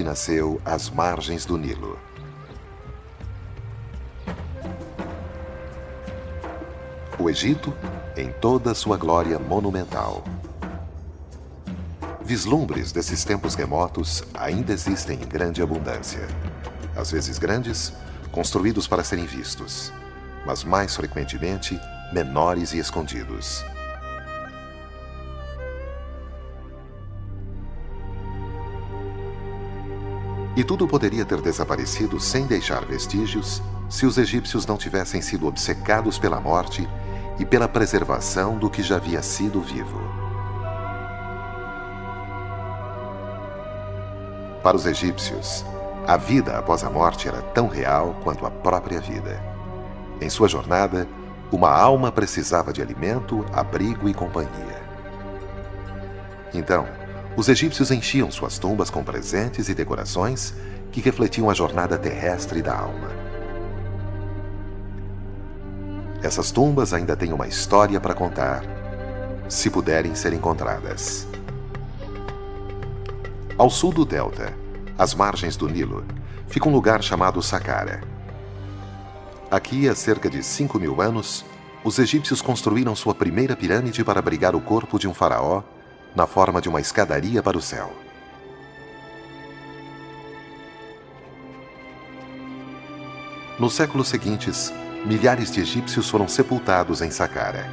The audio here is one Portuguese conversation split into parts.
nasceu às margens do Nilo. O Egito em toda sua glória monumental. Vislumbres desses tempos remotos ainda existem em grande abundância. Às vezes grandes, construídos para serem vistos, mas mais frequentemente menores e escondidos. E tudo poderia ter desaparecido sem deixar vestígios se os egípcios não tivessem sido obcecados pela morte e pela preservação do que já havia sido vivo. Para os egípcios, a vida após a morte era tão real quanto a própria vida. Em sua jornada, uma alma precisava de alimento, abrigo e companhia. Então, os egípcios enchiam suas tumbas com presentes e decorações que refletiam a jornada terrestre da alma. Essas tumbas ainda têm uma história para contar, se puderem ser encontradas. Ao sul do delta, às margens do Nilo, fica um lugar chamado Saqqara. Aqui, há cerca de 5.000 anos, os egípcios construíram sua primeira pirâmide para abrigar o corpo de um faraó na forma de uma escadaria para o céu. Nos séculos seguintes, milhares de egípcios foram sepultados em Saqqara.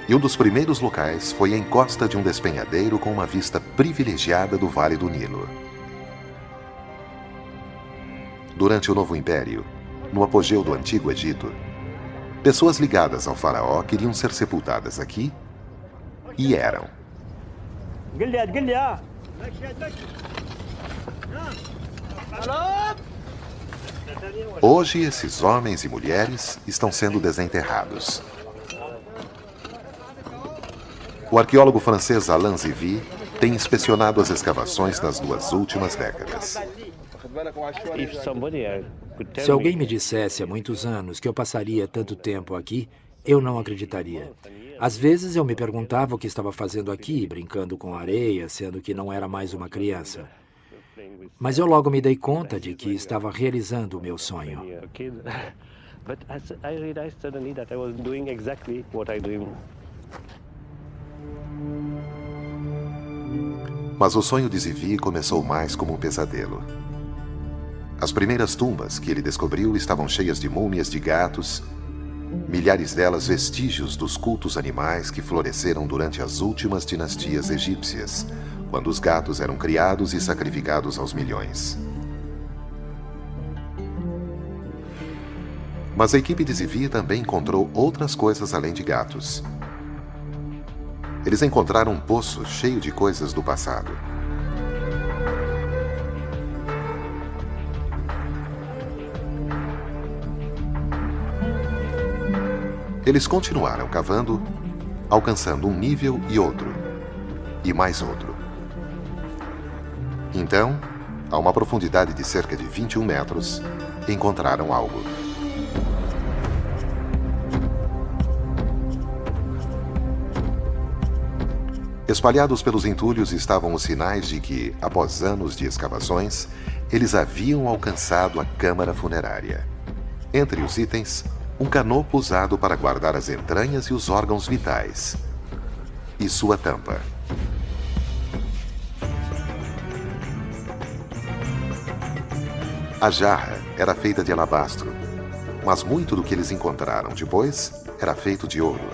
E um dos primeiros locais foi a encosta de um despenhadeiro com uma vista privilegiada do Vale do Nilo. Durante o Novo Império, no apogeu do Antigo Egito, pessoas ligadas ao faraó queriam ser sepultadas aqui e eram. Hoje, esses homens e mulheres estão sendo desenterrados. O arqueólogo francês Alain Zivie tem inspecionado as escavações nas 2 últimas décadas. Se alguém me dissesse há muitos anos que eu passaria tanto tempo aqui, eu não acreditaria. Às vezes eu me perguntava o que estava fazendo aqui, brincando com areia, sendo que não era mais uma criança. Mas eu logo me dei conta de que estava realizando o meu sonho. Mas o sonho de Zivie começou mais como um pesadelo. As primeiras tumbas que ele descobriu estavam cheias de múmias de gatos, milhares delas vestígios dos cultos animais que floresceram durante as últimas dinastias egípcias, quando os gatos eram criados e sacrificados aos milhões. Mas a equipe de Zivie também encontrou outras coisas além de gatos. Eles encontraram um poço cheio de coisas do passado. Eles continuaram cavando, alcançando um nível e outro, e mais outro. Então, a uma profundidade de cerca de 21 metros, encontraram algo. Espalhados pelos entulhos estavam os sinais de que, após anos de escavações, eles haviam alcançado a câmara funerária. Entre os itens, um canopo usado para guardar as entranhas e os órgãos vitais. E sua tampa. A jarra era feita de alabastro, mas muito do que eles encontraram depois era feito de ouro.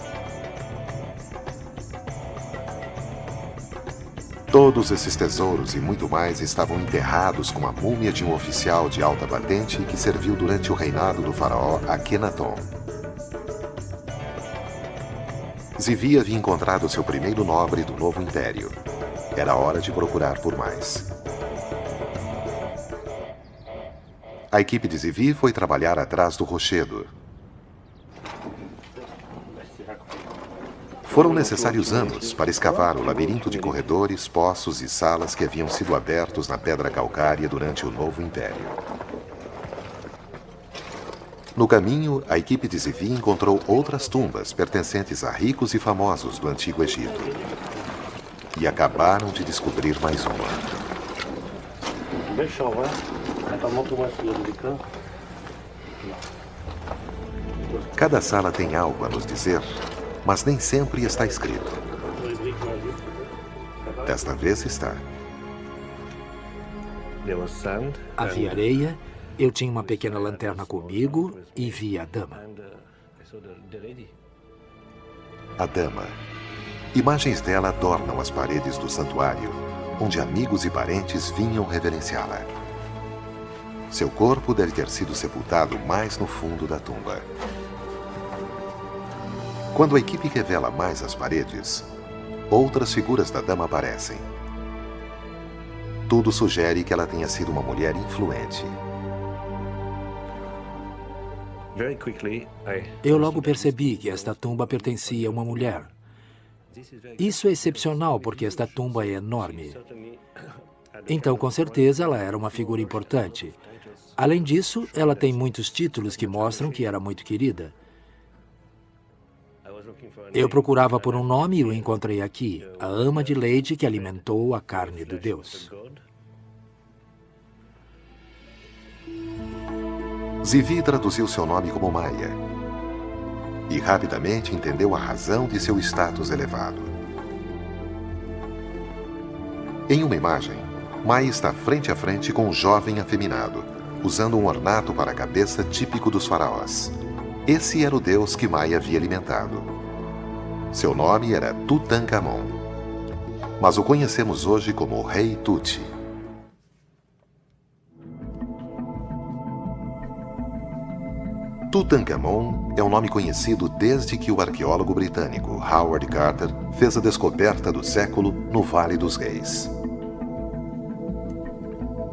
Todos esses tesouros e muito mais estavam enterrados com a múmia de um oficial de alta patente que serviu durante o reinado do faraó Akhenaton. Zivie havia encontrado seu primeiro nobre do novo império. Era hora de procurar por mais. A equipe de Zivie foi trabalhar atrás do rochedo. Foram necessários anos para escavar o labirinto de corredores, poços e salas que haviam sido abertos na pedra calcária durante o Novo Império. No caminho, a equipe de Zivie encontrou outras tumbas pertencentes a ricos e famosos do Antigo Egito. E acabaram de descobrir mais uma. Cada sala tem algo a nos dizer, mas nem sempre está escrito. Desta vez está. Havia areia, eu tinha uma pequena lanterna comigo e vi a dama. A dama. Imagens dela adornam as paredes do santuário, onde amigos e parentes vinham reverenciá-la. Seu corpo deve ter sido sepultado mais no fundo da tumba. Quando a equipe revela mais as paredes, outras figuras da dama aparecem. Tudo sugere que ela tenha sido uma mulher influente. Eu logo percebi que esta tumba pertencia a uma mulher. Isso é excepcional porque esta tumba é enorme. Então, com certeza, ela era uma figura importante. Além disso, ela tem muitos títulos que mostram que era muito querida. Eu procurava por um nome e o encontrei aqui, a ama de leite que alimentou a carne do Deus. Zivi traduziu seu nome como Maia e rapidamente entendeu a razão de seu status elevado. Em uma imagem, Maia está frente a frente com um jovem afeminado, usando um ornato para a cabeça típico dos faraós. Esse era o deus que Maia havia alimentado. Seu nome era Tutankhamon, mas o conhecemos hoje como Rei Tut. Tutankhamon é um nome conhecido desde que o arqueólogo britânico Howard Carter fez a descoberta do século no Vale dos Reis.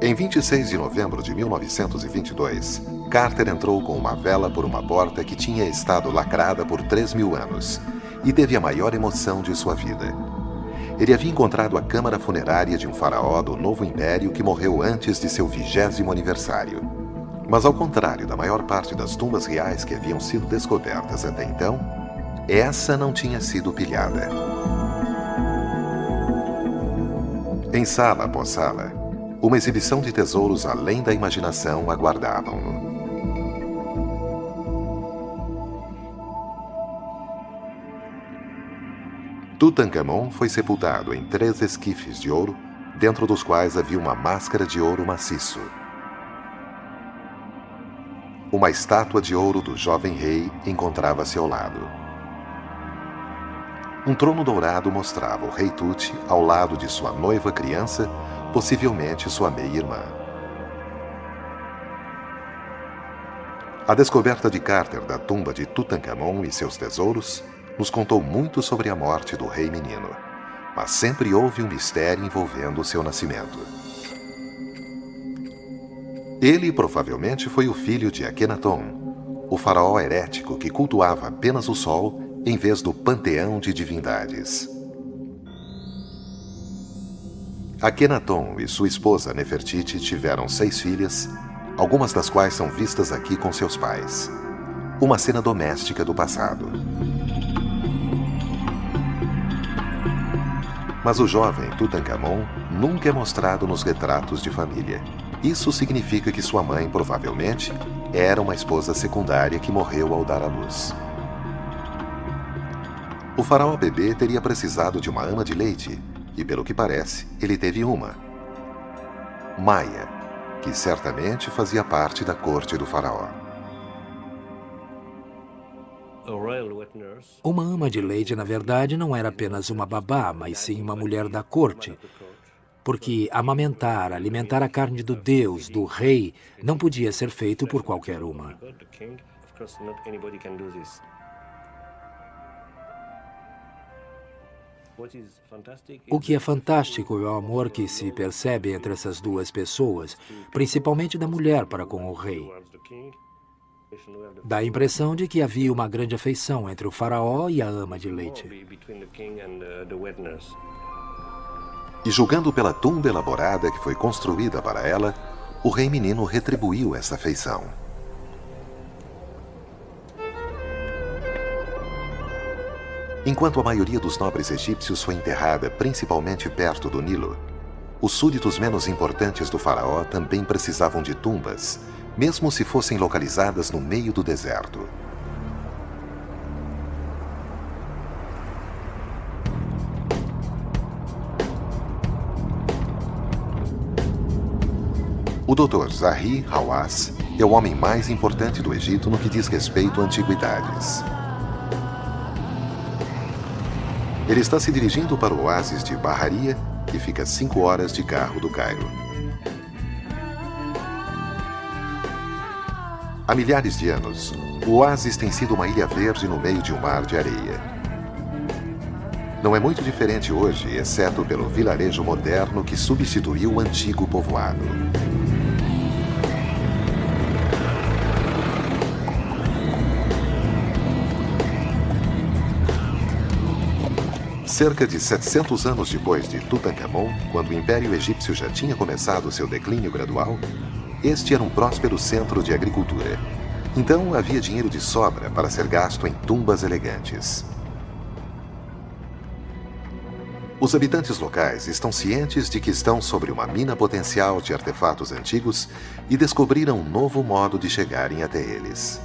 Em 26 de novembro de 1922, Carter entrou com uma vela por uma porta que tinha estado lacrada por 3.000 anos e teve a maior emoção de sua vida. Ele havia encontrado a câmara funerária de um faraó do Novo Império que morreu antes de seu 20º aniversário. Mas ao contrário da maior parte das tumbas reais que haviam sido descobertas até então, essa não tinha sido pilhada. Em sala após sala, uma exibição de tesouros além da imaginação aguardavam-no. Tutankhamon foi sepultado em 3 esquifes de ouro, dentro dos quais havia uma máscara de ouro maciço. Uma estátua de ouro do jovem rei encontrava-se ao lado. Um trono dourado mostrava o rei Tut ao lado de sua noiva criança, possivelmente sua meia-irmã. A descoberta de Carter da tumba de Tutankhamon e seus tesouros nos contou muito sobre a morte do rei menino, mas sempre houve um mistério envolvendo o seu nascimento. Ele provavelmente foi o filho de Akhenaton, o faraó herético que cultuava apenas o sol em vez do panteão de divindades. Akhenaton e sua esposa Nefertiti tiveram 6 filhas, algumas das quais são vistas aqui com seus pais. Uma cena doméstica do passado. Mas o jovem Tutankhamon nunca é mostrado nos retratos de família. Isso significa que sua mãe, provavelmente, era uma esposa secundária que morreu ao dar à luz. O faraó bebê teria precisado de uma ama de leite, e pelo que parece, ele teve uma. Maia, que certamente fazia parte da corte do faraó. Uma ama de leite, na verdade, não era apenas uma babá, mas sim uma mulher da corte. Porque amamentar, alimentar a carne do Deus, do rei, não podia ser feito por qualquer uma. O que é fantástico é o amor que se percebe entre essas duas pessoas, principalmente da mulher para com o rei. Dá a impressão de que havia uma grande afeição entre o faraó e a ama de leite. E julgando pela tumba elaborada que foi construída para ela, o rei menino retribuiu essa afeição. Enquanto a maioria dos nobres egípcios foi enterrada principalmente perto do Nilo, os súditos menos importantes do faraó também precisavam de tumbas, mesmo se fossem localizadas no meio do deserto. O Dr. Zahi Hawass é o homem mais importante do Egito no que diz respeito a antiguidades. Ele está se dirigindo para o oásis de Baharia, que fica a 5 horas de carro do Cairo. Há milhares de anos, o oásis tem sido uma ilha verde no meio de um mar de areia. Não é muito diferente hoje, exceto pelo vilarejo moderno que substituiu o antigo povoado. Cerca de 700 anos depois de Tutankhamon, quando o Império Egípcio já tinha começado seu declínio gradual, este era um próspero centro de agricultura. Então havia dinheiro de sobra para ser gasto em tumbas elegantes. Os habitantes locais estão cientes de que estão sobre uma mina potencial de artefatos antigos e descobriram um novo modo de chegarem até eles.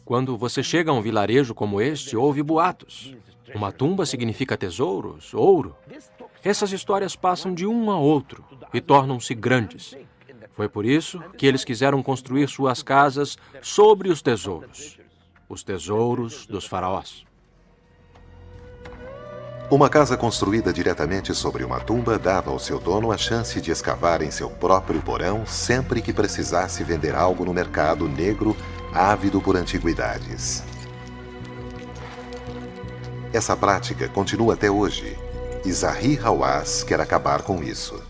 Quando você chega a um vilarejo como este, ouve boatos. Uma tumba significa tesouros, ouro. Essas histórias passam de um a outro e tornam-se grandes. Foi por isso que eles quiseram construir suas casas sobre os tesouros dos faraós. Uma casa construída diretamente sobre uma tumba dava ao seu dono a chance de escavar em seu próprio porão sempre que precisasse vender algo no mercado negro ávido por antiguidades. Essa prática continua até hoje, e Zahi Hawass quer acabar com isso.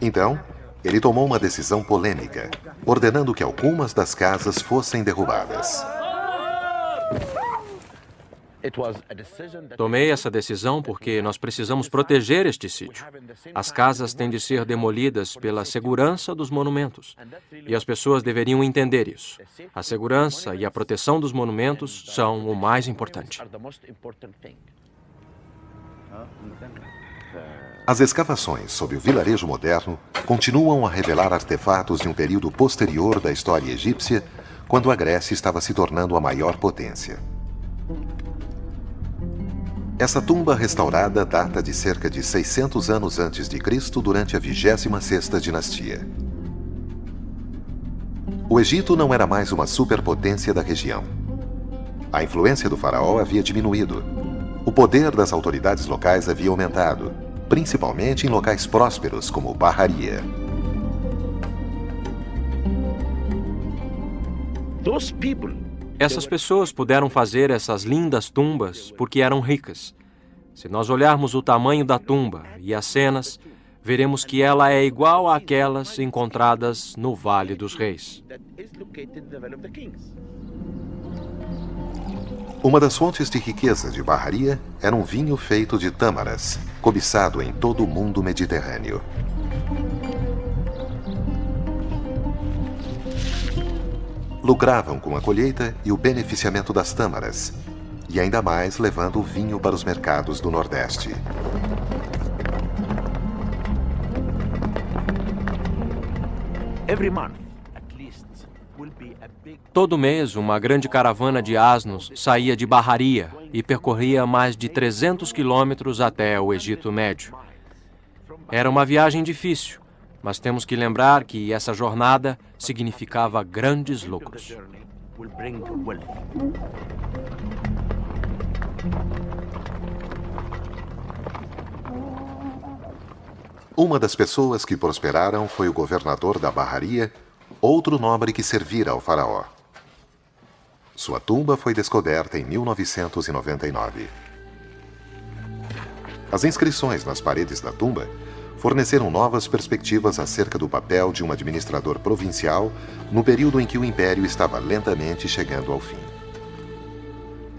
Então, ele tomou uma decisão polêmica, ordenando que algumas das casas fossem derrubadas. Tomei essa decisão porque nós precisamos proteger este sítio. As casas têm de ser demolidas pela segurança dos monumentos. E as pessoas deveriam entender isso. A segurança e a proteção dos monumentos são o mais importante. As escavações sob o vilarejo moderno continuam a revelar artefatos de um período posterior da história egípcia, quando a Grécia estava se tornando a maior potência. Essa tumba restaurada data de cerca de 600 anos antes de Cristo, durante a 26ª dinastia. O Egito não era mais uma superpotência da região. A influência do faraó havia diminuído. O poder das autoridades locais havia aumentado, principalmente em locais prósperos como Baharia. Essas pessoas puderam fazer essas lindas tumbas porque eram ricas. Se nós olharmos o tamanho da tumba e as cenas, veremos que ela é igual àquelas encontradas no Vale dos Reis. Uma das fontes de riqueza de Baharia era um vinho feito de tâmaras, cobiçado em todo o mundo mediterrâneo. Lucravam com a colheita e o beneficiamento das tâmaras, e ainda mais levando o vinho para os mercados do Nordeste. Todo mês, uma grande caravana de asnos saía de Baharia e percorria mais de 300 quilômetros até o Egito Médio. Era uma viagem difícil, mas temos que lembrar que essa jornada significava grandes lucros. Uma das pessoas que prosperaram foi o governador da Baharia, outro nobre que servira ao faraó. Sua tumba foi descoberta em 1999. As inscrições nas paredes da tumba forneceram novas perspectivas acerca do papel de um administrador provincial no período em que o império estava lentamente chegando ao fim.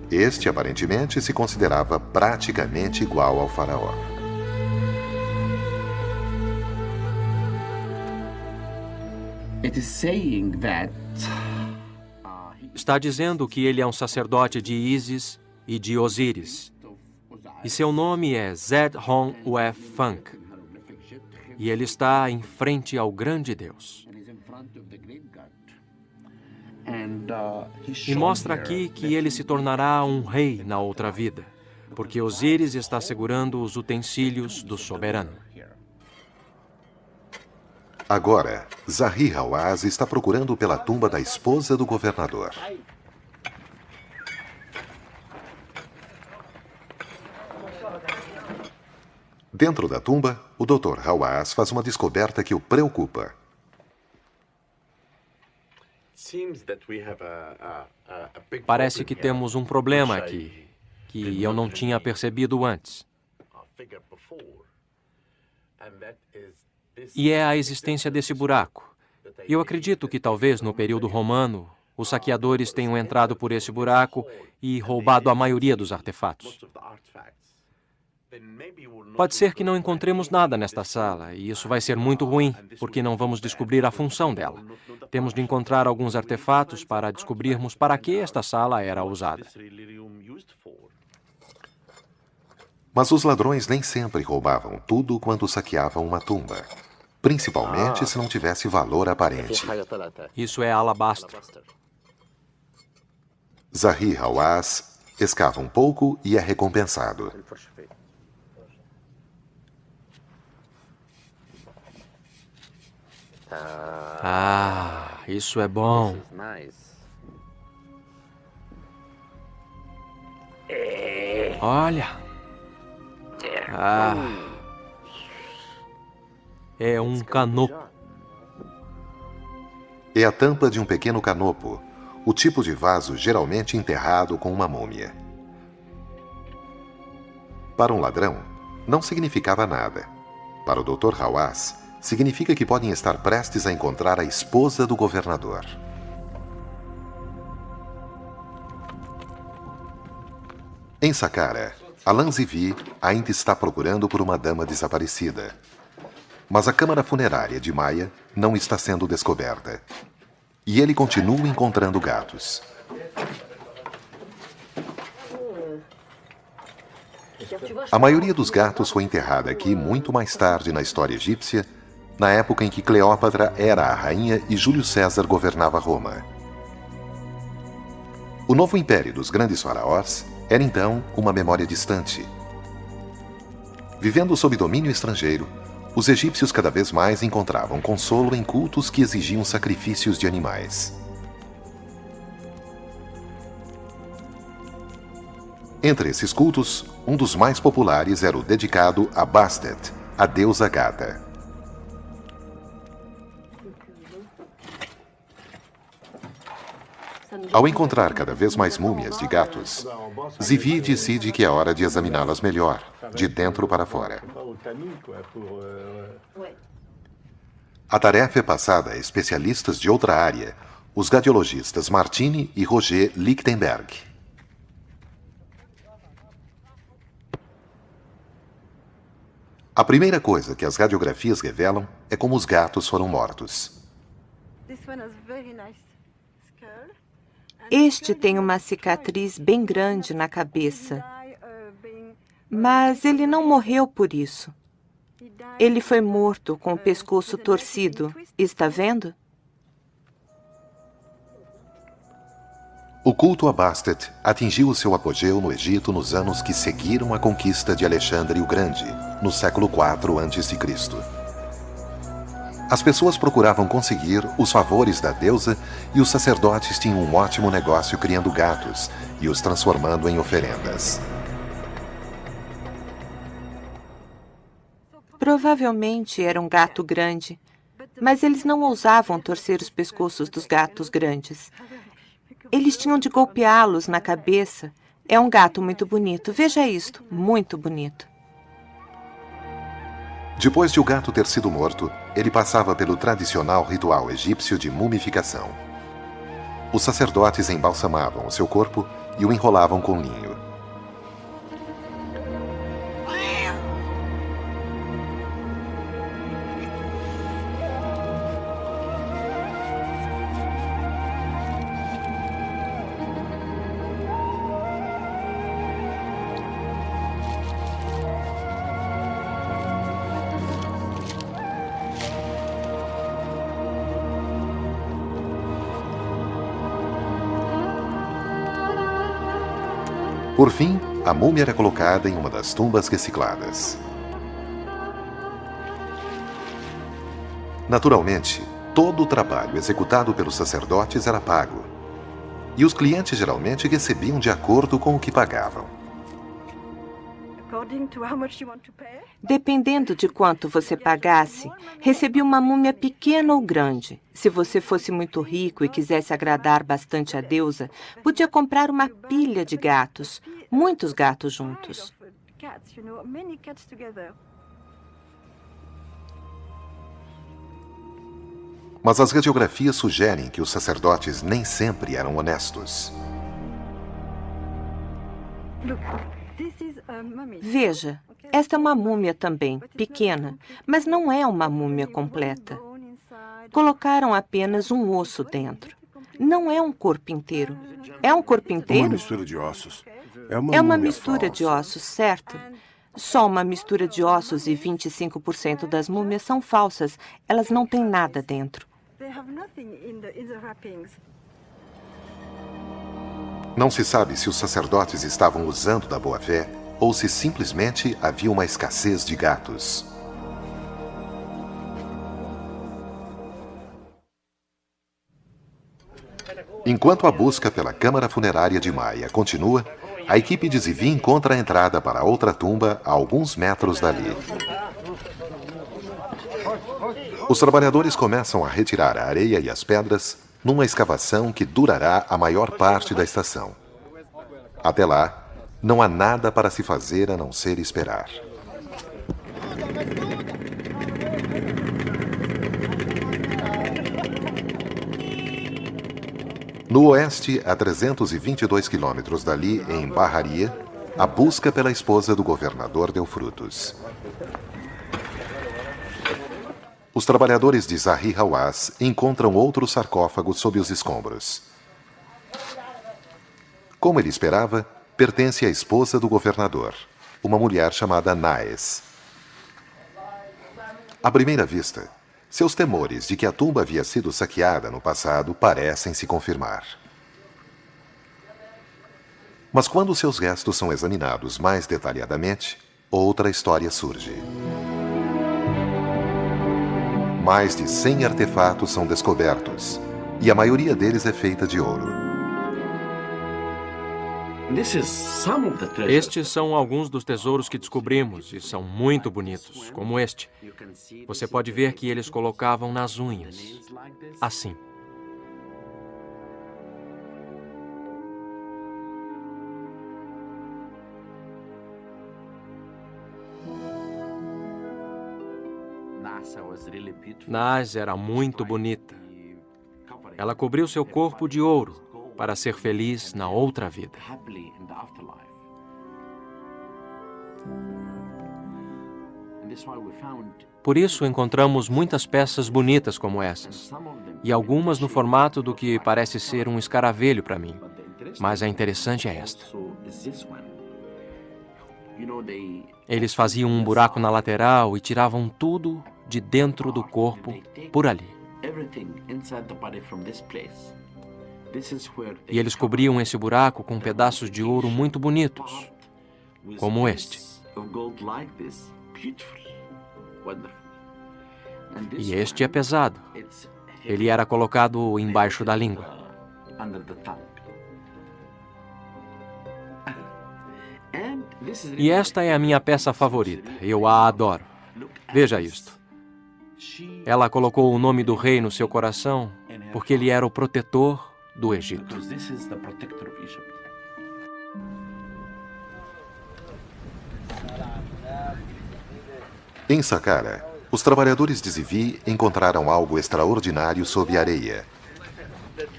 Este, aparentemente, se considerava praticamente igual ao faraó. Está dizendo que ele é um sacerdote de Ísis e de Osíris. E seu nome é Zed-Hon-Wef-Funk. E ele está em frente ao grande Deus. E mostra aqui que ele se tornará um rei na outra vida, porque Osíris está segurando os utensílios do soberano. Agora, Zahi-Hawass está procurando pela tumba da esposa do governador. Dentro da tumba, o Dr. Hawass faz uma descoberta que o preocupa. Parece que temos um problema aqui, que eu não tinha percebido antes. E é a existência desse buraco. Eu acredito que talvez no período romano, os saqueadores tenham entrado por esse buraco e roubado a maioria dos artefatos. Pode ser que não encontremos nada nesta sala, e isso vai ser muito ruim, porque não vamos descobrir a função dela. Temos de encontrar alguns artefatos para descobrirmos para que esta sala era usada. Mas os ladrões nem sempre roubavam tudo quando saqueavam uma tumba, principalmente se não tivesse valor aparente. Isso é alabastro. Zahi-Hawass escava um pouco e é recompensado. Ah, isso é bom. Olha. Ah. É um canopo. É a tampa de um pequeno canopo, o tipo de vaso geralmente enterrado com uma múmia. Para um ladrão, não significava nada. Para o Dr. Hawass, significa que podem estar prestes a encontrar a esposa do governador. Em Saqqara, Alan Zivi ainda está procurando por uma dama desaparecida. Mas a câmara funerária de Maya não está sendo descoberta. E ele continua encontrando gatos. A maioria dos gatos foi enterrada aqui muito mais tarde na história egípcia, na época em que Cleópatra era a rainha e Júlio César governava Roma. O novo império dos grandes faraós era então uma memória distante. Vivendo sob domínio estrangeiro, os egípcios cada vez mais encontravam consolo em cultos que exigiam sacrifícios de animais. Entre esses cultos, um dos mais populares era o dedicado a Bastet, a deusa gata. Ao encontrar cada vez mais múmias de gatos, Zivi decide que é hora de examiná-las melhor, de dentro para fora. A tarefa é passada a especialistas de outra área, os radiologistas Martini e Roger Lichtenberg. A primeira coisa que as radiografias revelam é como os gatos foram mortos. Este tem uma cicatriz bem grande na cabeça, mas ele não morreu por isso. Ele foi morto com o pescoço torcido. Está vendo? O culto a Bastet atingiu o seu apogeu no Egito nos anos que seguiram a conquista de Alexandre o Grande, no século IV a.C. As pessoas procuravam conseguir os favores da deusa e os sacerdotes tinham um ótimo negócio criando gatos e os transformando em oferendas. Provavelmente era um gato grande, mas eles não ousavam torcer os pescoços dos gatos grandes. Eles tinham de golpeá-los na cabeça. É um gato muito bonito. Veja isto, muito bonito. Depois de o gato ter sido morto, ele passava pelo tradicional ritual egípcio de mumificação. Os sacerdotes embalsamavam o seu corpo e o enrolavam com linho. Por fim, a múmia era colocada em uma das tumbas recicladas. Naturalmente, todo o trabalho executado pelos sacerdotes era pago. E os clientes geralmente recebiam de acordo com o que pagavam. Dependendo de quanto você pagasse, recebia uma múmia pequena ou grande. Se você fosse muito rico e quisesse agradar bastante a deusa, podia comprar uma pilha de gatos, muitos gatos juntos. Mas as radiografias sugerem que os sacerdotes nem sempre eram honestos. Veja, esta é uma múmia também, pequena, mas não é uma múmia completa. Colocaram apenas um osso dentro. Não é um corpo inteiro. É um corpo inteiro? Uma mistura de ossos. É uma mistura de ossos, certo? Só uma mistura de ossos e 25% das múmias são falsas. Elas não têm nada dentro. Não se sabe se os sacerdotes estavam usando da boa-fé ou se simplesmente havia uma escassez de gatos. Enquanto a busca pela câmara funerária de Maia continua, a equipe de Zivi encontra a entrada para outra tumba a alguns metros dali. Os trabalhadores começam a retirar a areia e as pedras numa escavação que durará a maior parte da estação. Até lá, não há nada para se fazer a não ser esperar. No oeste, a 322 quilômetros dali, em Barraria, a busca pela esposa do governador deu frutos. Os trabalhadores de Zahi Hawass encontram outro sarcófago sob os escombros. Como ele esperava, pertence à esposa do governador, uma mulher chamada Naes. À primeira vista, seus temores de que a tumba havia sido saqueada no passado parecem se confirmar. Mas quando seus restos são examinados mais detalhadamente, outra história surge. Mais de 100 artefatos são descobertos, e a maioria deles é feita de ouro. Estes são alguns dos tesouros que descobrimos e são muito bonitos, como este. Você pode ver que eles colocavam nas unhas, assim. Nas era muito bonita. Ela cobriu seu corpo de ouro para ser feliz na outra vida. Por isso encontramos muitas peças bonitas como essas, e algumas no formato do que parece ser um escaravelho para mim, mas a interessante é esta. Eles faziam um buraco na lateral e tiravam tudo de dentro do corpo por ali. E eles cobriam esse buraco com pedaços de ouro muito bonitos, como este. E este é pesado. Ele era colocado embaixo da língua. E esta é a minha peça favorita. Eu a adoro. Veja isto. Ela colocou o nome do rei no seu coração porque ele era o protetor do Egito. Em Saqqara, os trabalhadores de Zivi encontraram algo extraordinário sob a areia.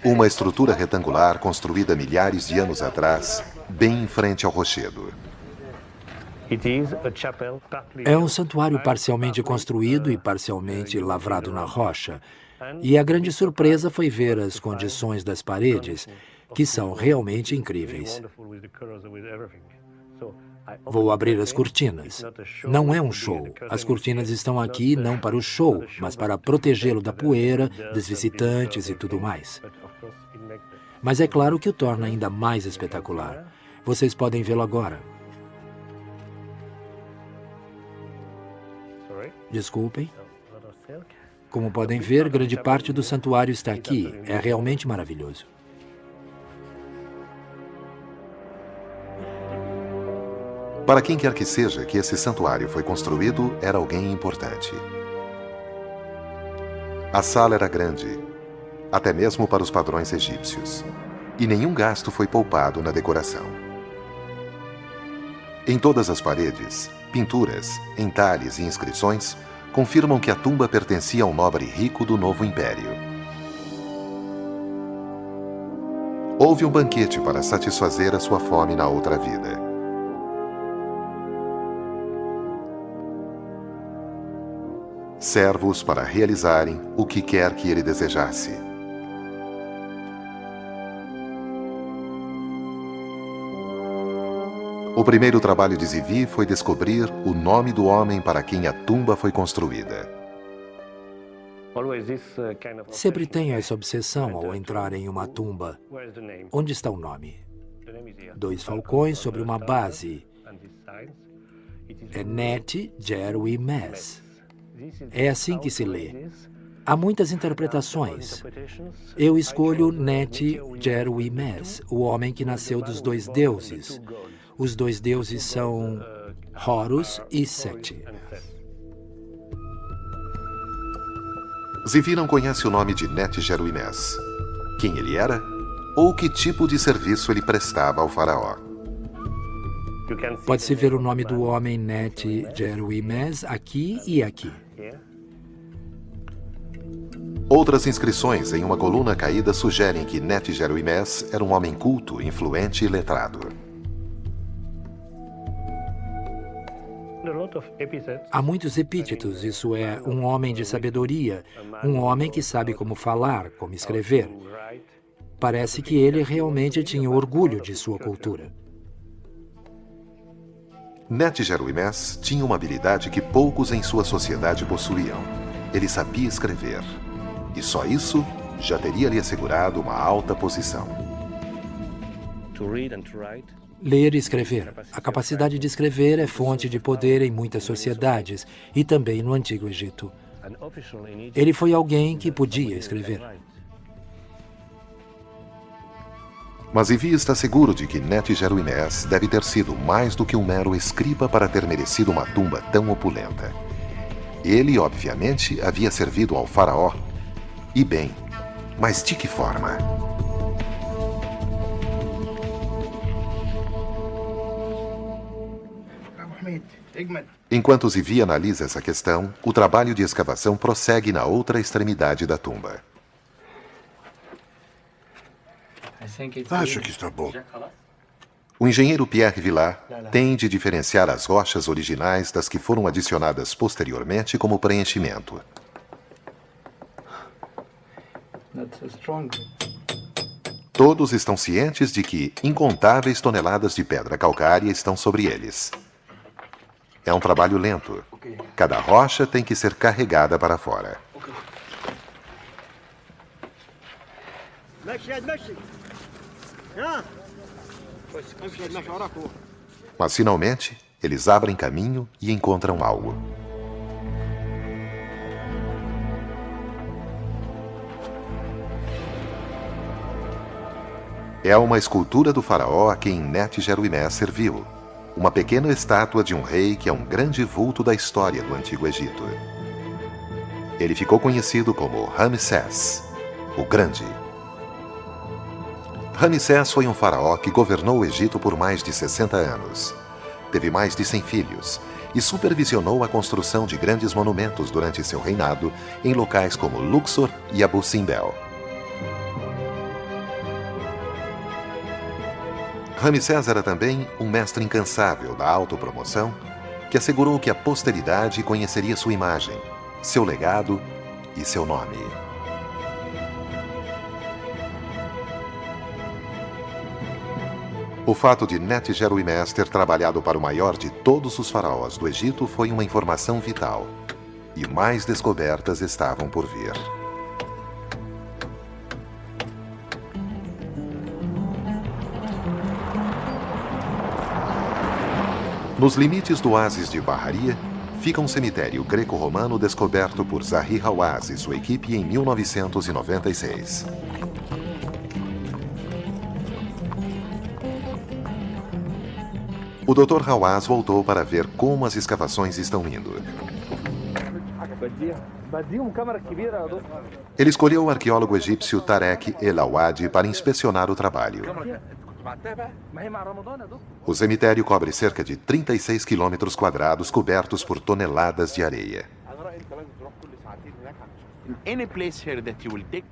Uma estrutura retangular construída milhares de anos atrás, bem em frente ao rochedo. É um santuário parcialmente construído e parcialmente lavrado na rocha. E a grande surpresa foi ver as condições das paredes, que são realmente incríveis. Vou abrir as cortinas. Não é um show. As cortinas estão aqui não para o show, mas para protegê-lo da poeira, dos visitantes e tudo mais. Mas é claro que o torna ainda mais espetacular. Vocês podem vê-lo agora. Desculpem. Como podem ver, grande parte do santuário está aqui. É realmente maravilhoso. Para quem quer que seja que esse santuário foi construído, era alguém importante. A sala era grande, até mesmo para os padrões egípcios, e nenhum gasto foi poupado na decoração. Em todas as paredes, pinturas, entalhes e inscrições confirmam que a tumba pertencia a um nobre rico do Novo Império. Houve um banquete para satisfazer a sua fome na outra vida. Servos para realizarem o que quer que ele desejasse. O primeiro trabalho de Zivi foi descobrir o nome do homem para quem a tumba foi construída. Sempre tenho essa obsessão ao entrar em uma tumba. Onde está o nome? 2 falcões sobre uma base. É Neti Jerui Mes. É assim que se lê. Há muitas interpretações. Eu escolho Neti Jerui Mes, o homem que nasceu dos 2 deuses. Os 2 deuses são Horus e Seti. Zivi não conhece o nome de Neti Jerui Mes, quem ele era ou que tipo de serviço ele prestava ao faraó. Pode-se ver o nome do homem Neti Jerui Mes aqui e aqui. Outras inscrições em uma coluna caída sugerem que Neti Jerui Mes era um homem culto, influente e letrado. Há muitos epítetos, isso é, um homem de sabedoria, um homem que sabe como falar, como escrever. Parece que ele realmente tinha orgulho de sua cultura. Neti Jerui Mes tinha uma habilidade que poucos em sua sociedade possuíam. Ele sabia escrever. E só isso já teria lhe assegurado uma alta posição. Ler e escrever. A capacidade de escrever é fonte de poder em muitas sociedades e também no Antigo Egito. Ele foi alguém que podia escrever. Mas Zivi está seguro de que Neti Jerui Mes deve ter sido mais do que um mero escriba para ter merecido uma tumba tão opulenta. Ele, obviamente, havia servido ao faraó. E bem, mas de que forma? Enquanto Zivi analisa essa questão, o trabalho de escavação prossegue na outra extremidade da tumba. Acho que está bom. O engenheiro Pierre Vilar tem de diferenciar as rochas originais das que foram adicionadas posteriormente como preenchimento. Todos estão cientes de que incontáveis toneladas de pedra calcária estão sobre eles. É um trabalho lento. Cada rocha tem que ser carregada para fora. Mas finalmente, eles abrem caminho e encontram algo. É uma escultura do faraó a quem Neti Jerui Mes serviu. Uma pequena estátua de um rei que é um grande vulto da história do Antigo Egito. Ele ficou conhecido como Ramsés, o Grande. Ramsés foi um faraó que governou o Egito por mais de 60 anos. Teve mais de 100 filhos e supervisionou a construção de grandes monumentos durante seu reinado em locais como Luxor e Abu Simbel. Ramsés era também um mestre incansável da autopromoção que assegurou que a posteridade conheceria sua imagem, seu legado e seu nome. O fato de Neti Jerui Mes ter trabalhado para o maior de todos os faraós do Egito foi uma informação vital. E mais descobertas estavam por vir. Nos limites do oásis de Baharia, fica um cemitério greco-romano descoberto por Zahi Hawass e sua equipe em 1996. O Dr. Hawass voltou para ver como as escavações estão indo. Ele escolheu o arqueólogo egípcio Tarek El Awadi para inspecionar o trabalho. O cemitério cobre cerca de 36 quilômetros quadrados cobertos por toneladas de areia.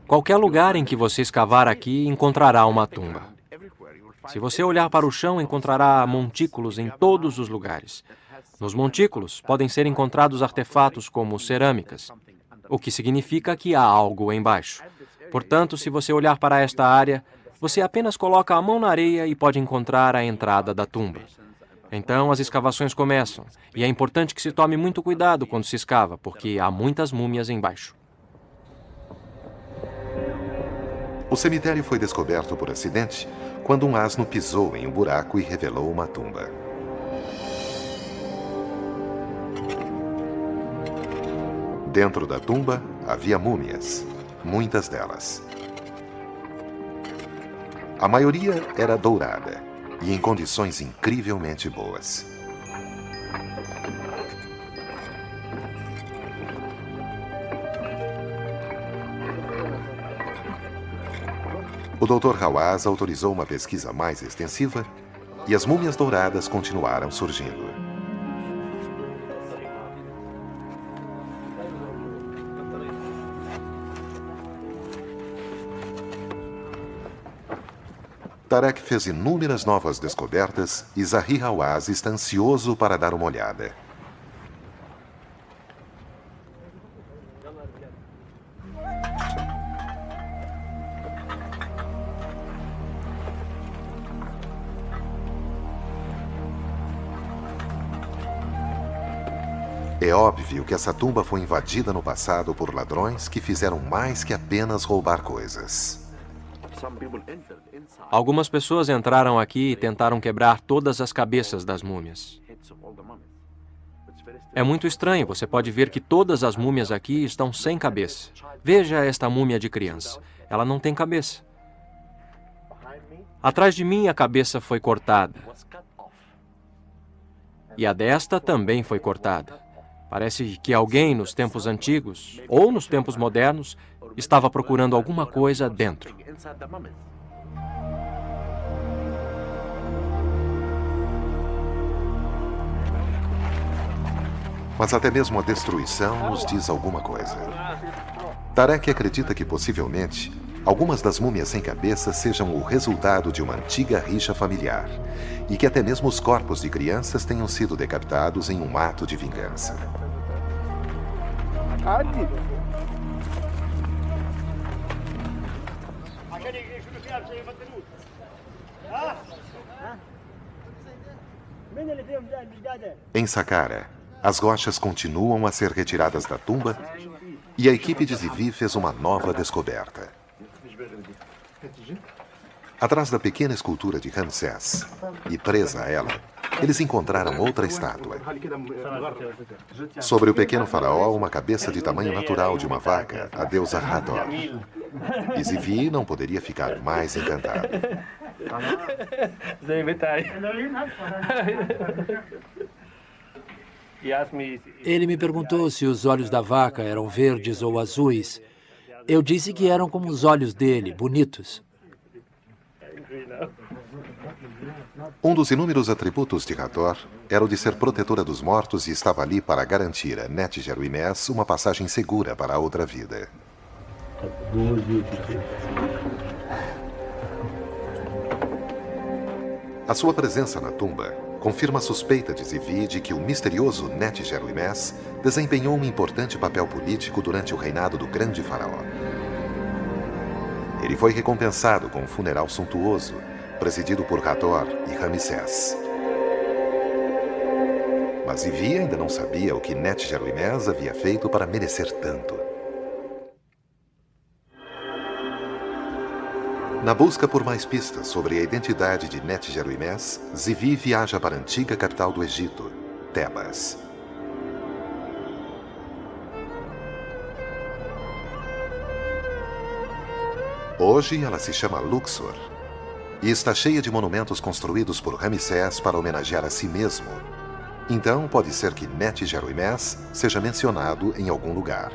Qualquer lugar em que você escavar aqui encontrará uma tumba. Se você olhar para o chão, encontrará montículos em todos os lugares. Nos montículos podem ser encontrados artefatos como cerâmicas, o que significa que há algo embaixo. Portanto, se você olhar para esta área, você apenas coloca a mão na areia e pode encontrar a entrada da tumba. Então, as escavações começam, e é importante que se tome muito cuidado quando se escava, porque há muitas múmias embaixo. O cemitério foi descoberto por acidente quando um asno pisou em um buraco e revelou uma tumba. Dentro da tumba havia múmias, muitas delas. A maioria era dourada e em condições incrivelmente boas. O Dr. Hawass autorizou uma pesquisa mais extensiva e as múmias douradas continuaram surgindo. Tarek fez inúmeras novas descobertas e Zahi Hawass está ansioso para dar uma olhada. É óbvio que essa tumba foi invadida no passado por ladrões que fizeram mais que apenas roubar coisas. Algumas pessoas entraram aqui e tentaram quebrar todas as cabeças das múmias. É muito estranho, você pode ver que todas as múmias aqui estão sem cabeça. Veja esta múmia de criança. Ela não tem cabeça. Atrás de mim, a cabeça foi cortada. E a desta também foi cortada. Parece que alguém nos tempos antigos, ou nos tempos modernos, estava procurando alguma coisa dentro. Mas até mesmo a destruição nos diz alguma coisa. Tarek acredita que, possivelmente, algumas das múmias sem cabeça sejam o resultado de uma antiga rixa familiar e que até mesmo os corpos de crianças tenham sido decapitados em um ato de vingança. Em Saqqara, as rochas continuam a ser retiradas da tumba e a equipe de Zivi fez uma nova descoberta. Atrás da pequena escultura de Ramsés e presa a ela, eles encontraram outra estátua. Sobre o pequeno faraó, uma cabeça de tamanho natural de uma vaca, a deusa Hathor. E Zivi não poderia ficar mais encantado. Ele me perguntou se os olhos da vaca eram verdes ou azuis. Eu disse que eram como os olhos dele, bonitos. Um dos inúmeros atributos de Hathor era o de ser protetora dos mortos e estava ali para garantir a Netjeruimés uma passagem segura para a outra vida. A sua presença na tumba confirma a suspeita de Zivi de que o misterioso Netjeruimés desempenhou um importante papel político durante o reinado do grande faraó. Ele foi recompensado com um funeral suntuoso, presidido por Hathor e Ramsés. Mas Zivi ainda não sabia o que Netjeruimés havia feito para merecer tanto. Na busca por mais pistas sobre a identidade de Netjeruimés, Zivi viaja para a antiga capital do Egito, Tebas. Hoje ela se chama Luxor e está cheia de monumentos construídos por Ramsés para homenagear a si mesmo. Então pode ser que Netjeruimés seja mencionado em algum lugar.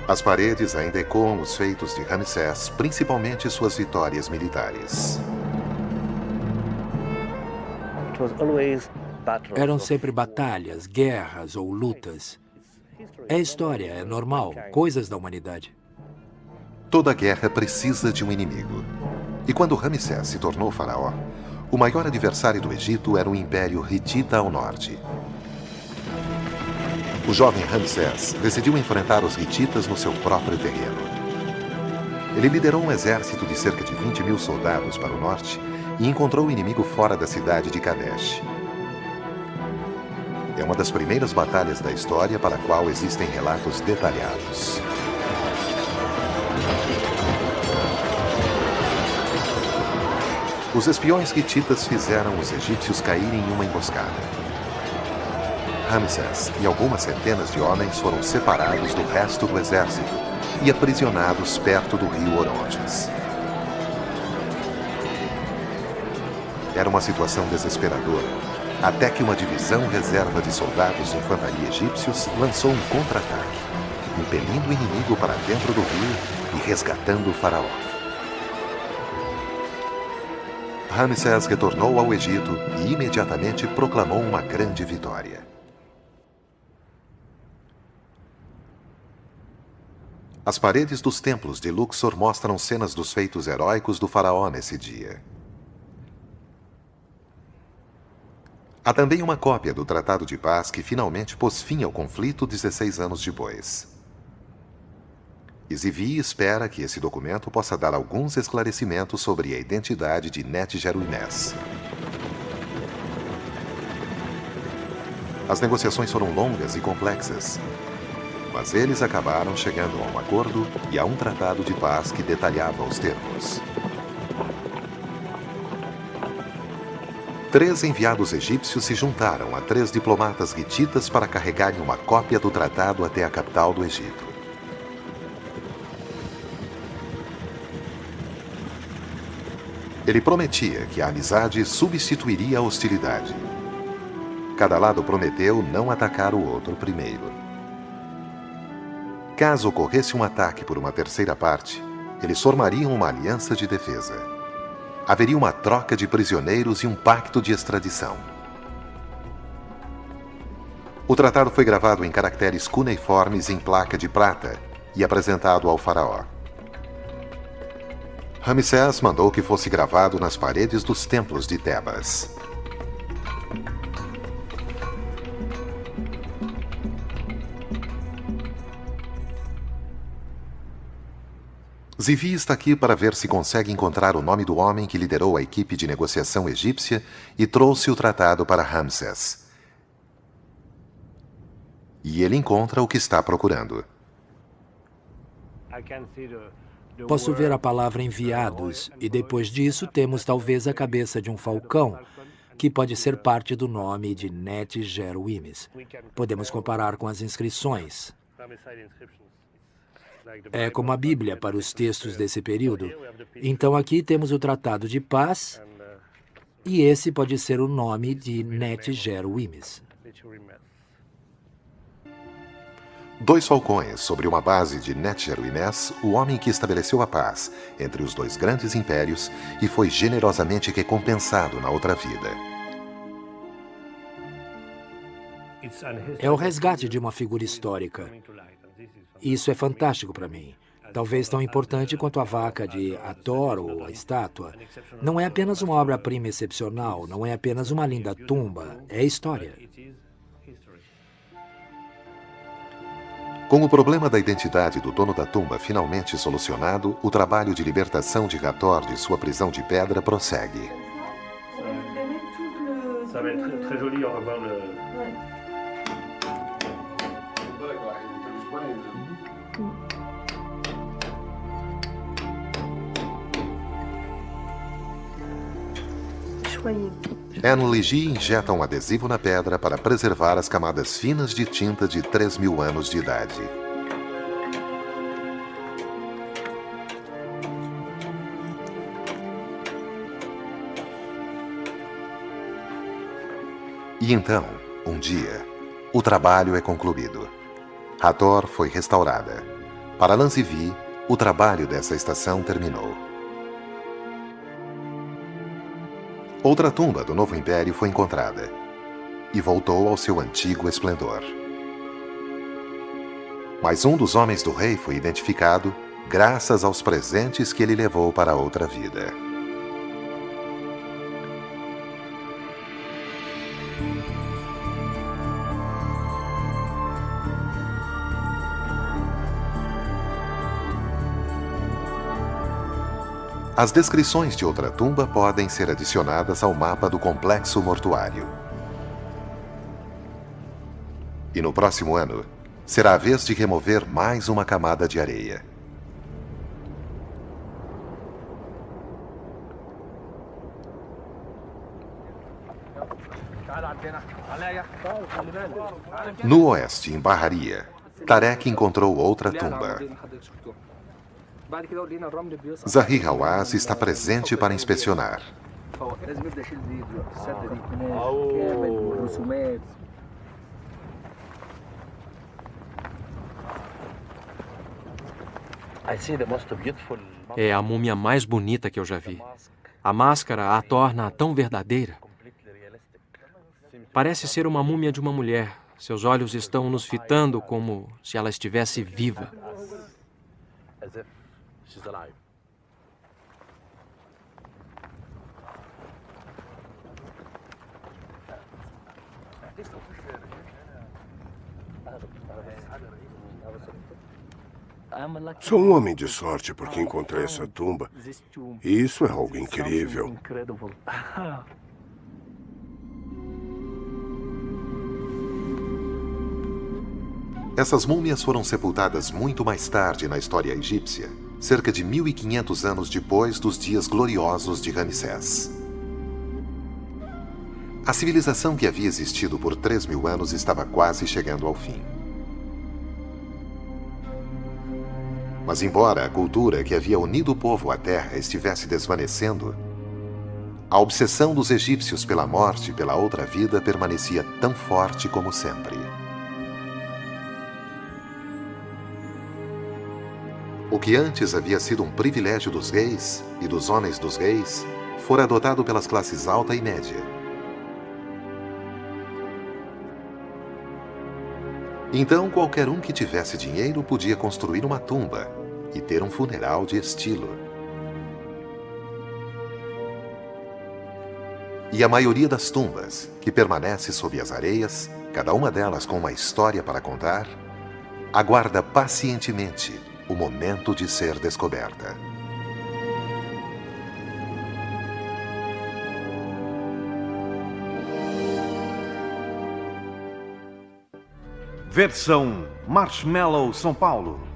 As paredes ainda ecoam os feitos de Ramsés, principalmente suas vitórias militares. Eram sempre batalhas, guerras ou lutas. É história, é normal, coisas da humanidade. Toda guerra precisa de um inimigo. E quando Ramsés se tornou faraó, o maior adversário do Egito era o Império Hitita ao norte. O jovem Ramsés decidiu enfrentar os hititas no seu próprio terreno. Ele liderou um exército de cerca de 20.000 soldados para o norte e encontrou o inimigo fora da cidade de Kadesh. É uma das primeiras batalhas da história para a qual existem relatos detalhados. Os espiões hititas fizeram os egípcios caírem em uma emboscada. Ramsés e algumas centenas de homens foram separados do resto do exército e aprisionados perto do rio Orontes. Era uma situação desesperadora, até que uma divisão reserva de soldados de infantaria egípcios lançou um contra-ataque, impelindo o inimigo para dentro do rio e resgatando o faraó. Ramsés retornou ao Egito e imediatamente proclamou uma grande vitória. As paredes dos templos de Luxor mostram cenas dos feitos heróicos do faraó nesse dia. Há também uma cópia do Tratado de Paz que finalmente pôs fim ao conflito 16 anos depois. Zivi espera que esse documento possa dar alguns esclarecimentos sobre a identidade de Netjeruimés. As negociações foram longas e complexas, mas eles acabaram chegando a um acordo e a um tratado de paz que detalhava os termos. 3 enviados egípcios se juntaram a 3 diplomatas hititas para carregarem uma cópia do tratado até a capital do Egito. Ele prometia que a amizade substituiria a hostilidade. Cada lado prometeu não atacar o outro primeiro. Caso ocorresse um ataque por uma terceira parte, eles formariam uma aliança de defesa. Haveria uma troca de prisioneiros e um pacto de extradição. O tratado foi gravado em caracteres cuneiformes em placa de prata e apresentado ao faraó. Ramsés mandou que fosse gravado nas paredes dos templos de Tebas. Zivi está aqui para ver se consegue encontrar o nome do homem que liderou a equipe de negociação egípcia e trouxe o tratado para Ramsés. E ele encontra o que está procurando. Posso ver a palavra enviados, e depois disso temos talvez a cabeça de um falcão, que pode ser parte do nome de Netjeruimés. Podemos comparar com as inscrições. É como a Bíblia para os textos desse período. Então aqui temos o Tratado de Paz, e esse pode ser o nome de Netjeruimés. 2 falcões sobre uma base de Netjeruimés, o homem que estabeleceu a paz entre os 2 grandes impérios e foi generosamente recompensado na outra vida. É o resgate de uma figura histórica. Isso é fantástico para mim. Talvez tão importante quanto a vaca de Hathor ou a estátua. Não é apenas uma obra-prima excepcional, não é apenas uma linda tumba, é história. Com o problema da identidade do dono da tumba finalmente solucionado, o trabalho de libertação de Hathor de sua prisão de pedra prossegue. Anne Ligie injeta um adesivo na pedra para preservar as camadas finas de tinta de 3.000 anos de idade. E então, um dia, o trabalho é concluído. Hathor foi restaurada. Para Lanzivie, o trabalho dessa estação terminou. Outra tumba do Novo Império foi encontrada e voltou ao seu antigo esplendor. Mas um dos homens do rei foi identificado graças aos presentes que ele levou para outra vida. As descrições de outra tumba podem ser adicionadas ao mapa do complexo mortuário. E no próximo ano, será a vez de remover mais uma camada de areia. No oeste, em Bahariya, Tarek encontrou outra tumba. Zahi Hawass está presente para inspecionar. É a múmia mais bonita que eu já vi. A máscara a torna tão verdadeira. Parece ser uma múmia de uma mulher. Seus olhos estão nos fitando como se ela estivesse viva. Sou um homem de sorte porque encontrei essa tumba. E isso é algo incrível. Essas múmias foram sepultadas muito mais tarde na história egípcia, cerca de 1.500 anos depois dos dias gloriosos de Ramsés. A civilização que havia existido por 3.000 anos estava quase chegando ao fim. Mas embora a cultura que havia unido o povo à terra estivesse desvanecendo, a obsessão dos egípcios pela morte e pela outra vida permanecia tão forte como sempre. O que antes havia sido um privilégio dos reis e dos homens dos reis, fora adotado pelas classes alta e média. Então, qualquer um que tivesse dinheiro podia construir uma tumba e ter um funeral de estilo. E a maioria das tumbas, que permanece sob as areias, cada uma delas com uma história para contar, aguarda pacientemente o momento de ser descoberta. Versão Marshmallow São Paulo.